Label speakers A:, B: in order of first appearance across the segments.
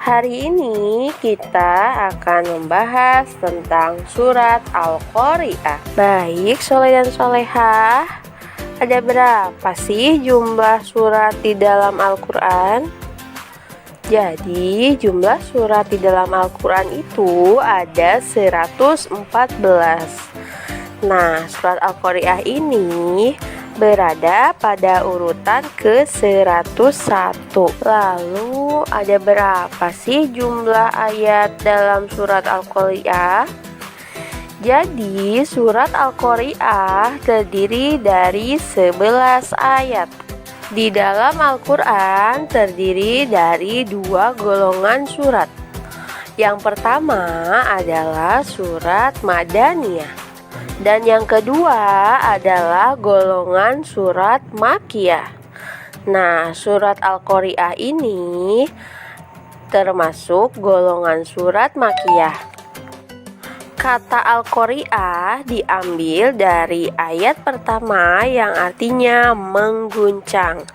A: Hari ini kita akan membahas tentang surat Al-Qari'ah. Baik, soleh dan solehah, ada berapa sih jumlah surat di dalam Al-Quran? Jadi, jumlah surat di dalam Al-Quran itu ada 114. Nah, surat Al-Qari'ah ini berada pada urutan ke-101. Lalu ada berapa sih jumlah ayat dalam surat Al-Qari'ah? Jadi surat Al-Qari'ah terdiri dari 11 ayat. Di dalam Al-Quran terdiri dari 2 golongan surat. Yang pertama adalah surat Madaniyah dan yang kedua adalah golongan surat Makkiyah. Nah, surat Al-Qari'ah ini termasuk golongan surat Makkiyah. Kata Al-Qari'ah diambil dari ayat pertama yang artinya mengguncang.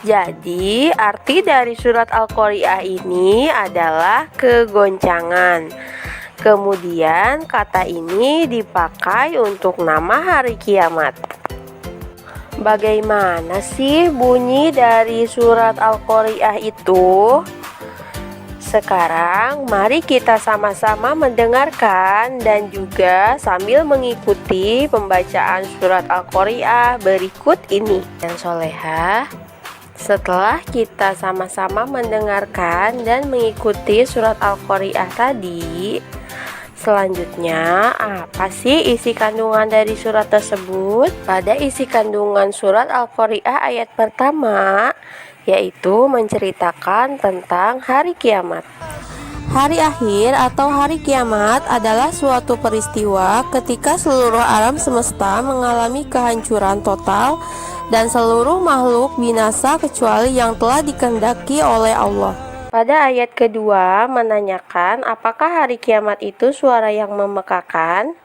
A: Jadi, arti dari surat Al-Qari'ah ini adalah kegoncangan. Kemudian kata ini dipakai untuk nama hari kiamat. Bagaimana sih bunyi dari surat Al-Qari'ah itu? Sekarang mari kita sama-sama mendengarkan dan juga sambil mengikuti pembacaan surat Al-Qari'ah berikut ini. Dan solehah, setelah kita sama-sama mendengarkan dan mengikuti surat Al-Qari'ah tadi, selanjutnya, apa sih isi kandungan dari surat tersebut? Pada isi kandungan surat Al-Qari'ah ayat pertama, yaitu menceritakan tentang hari kiamat. Hari akhir atau hari kiamat adalah suatu peristiwa ketika seluruh alam semesta mengalami kehancuran total dan seluruh makhluk binasa kecuali yang telah dikehendaki oleh Allah. Pada ayat kedua menanyakan apakah hari kiamat itu suara yang memekakan.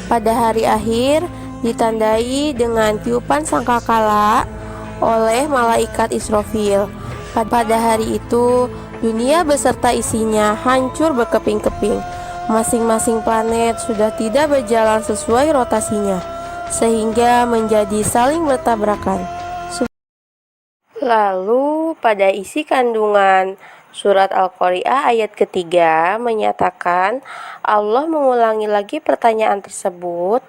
A: Pada hari akhir ditandai dengan tiupan sangkakala oleh malaikat Israfil. Pada hari itu dunia beserta isinya hancur berkeping-keping. Masing-masing planet sudah tidak berjalan sesuai rotasinya, sehingga menjadi saling bertabrakan. Lalu pada isi kandungan surat Al-Qari'ah ayat ketiga menyatakan Allah mengulangi lagi pertanyaan tersebut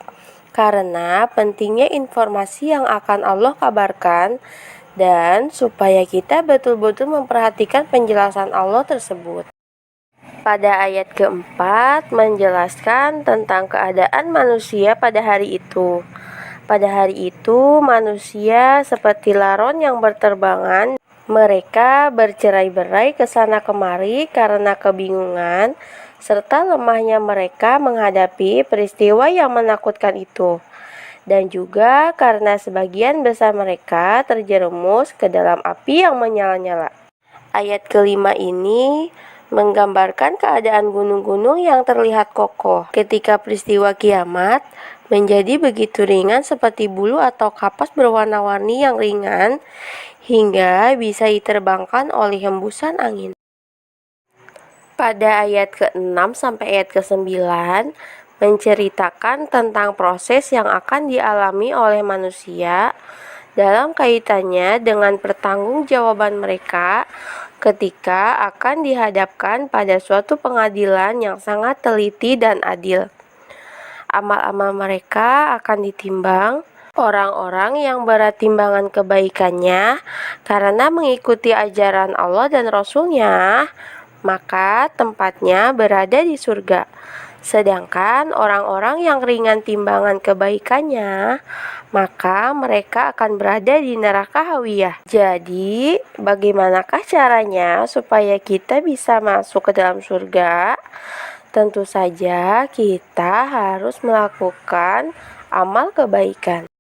A: karena pentingnya informasi yang akan Allah kabarkan dan supaya kita betul-betul memperhatikan penjelasan Allah tersebut. Pada ayat keempat menjelaskan tentang keadaan manusia pada hari itu. Pada hari itu manusia seperti laron yang berterbangan. Mereka bercerai-berai ke sana kemari karena kebingungan serta lemahnya mereka menghadapi peristiwa yang menakutkan itu. Dan juga karena sebagian besar mereka terjerumus ke dalam api yang menyala-nyala. Ayat kelima ini menggambarkan keadaan gunung-gunung yang terlihat kokoh ketika peristiwa kiamat menjadi begitu ringan seperti bulu atau kapas berwarna-warni yang ringan hingga bisa diterbangkan oleh hembusan angin. Pada ayat ke-6 sampai ayat ke-9 menceritakan tentang proses yang akan dialami oleh manusia dalam kaitannya dengan pertanggungjawaban mereka ketika akan dihadapkan pada suatu pengadilan yang sangat teliti dan adil. Amal-amal mereka akan ditimbang. Orang-orang yang berat timbangan kebaikannya karena mengikuti ajaran Allah dan Rasul-Nya, maka tempatnya berada di surga. Sedangkan orang-orang yang ringan timbangan kebaikannya, maka mereka akan berada di neraka hawiyah. Jadi, bagaimanakah caranya supaya kita bisa masuk ke dalam surga? Tentu saja kita harus melakukan amal kebaikan.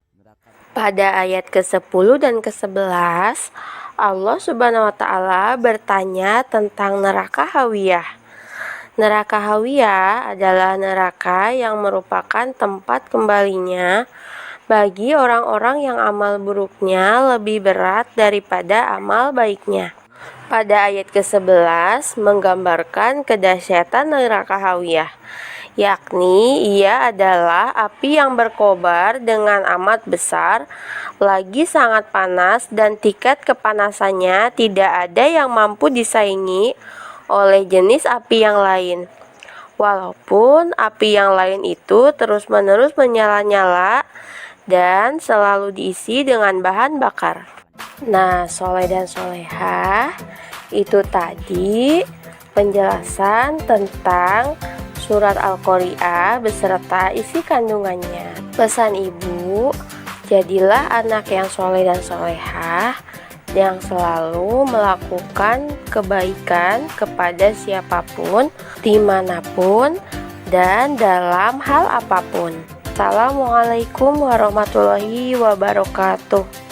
A: Pada ayat ke-10 dan ke-11, Allah Subhanahu wa Ta'ala bertanya tentang neraka hawiyah. Neraka hawiyah adalah neraka yang merupakan tempat kembalinya bagi orang-orang yang amal buruknya lebih berat daripada amal baiknya. Pada ayat ke-11 menggambarkan kedahsyatan neraka Hawiyah, yakni ia adalah api yang berkobar dengan amat besar, lagi sangat panas, dan tingkat kepanasannya tidak ada yang mampu disaingi oleh jenis api yang lain. Walaupun api yang lain itu terus-menerus menyala-nyala dan selalu diisi dengan bahan bakar. Nah, soleh dan solehah, itu tadi penjelasan tentang surat Al-Qari'ah beserta isi kandungannya. Pesan ibu, jadilah anak yang soleh dan solehah yang selalu melakukan kebaikan kepada siapapun, dimanapun, dan dalam hal apapun. Assalamualaikum warahmatullahi wabarakatuh.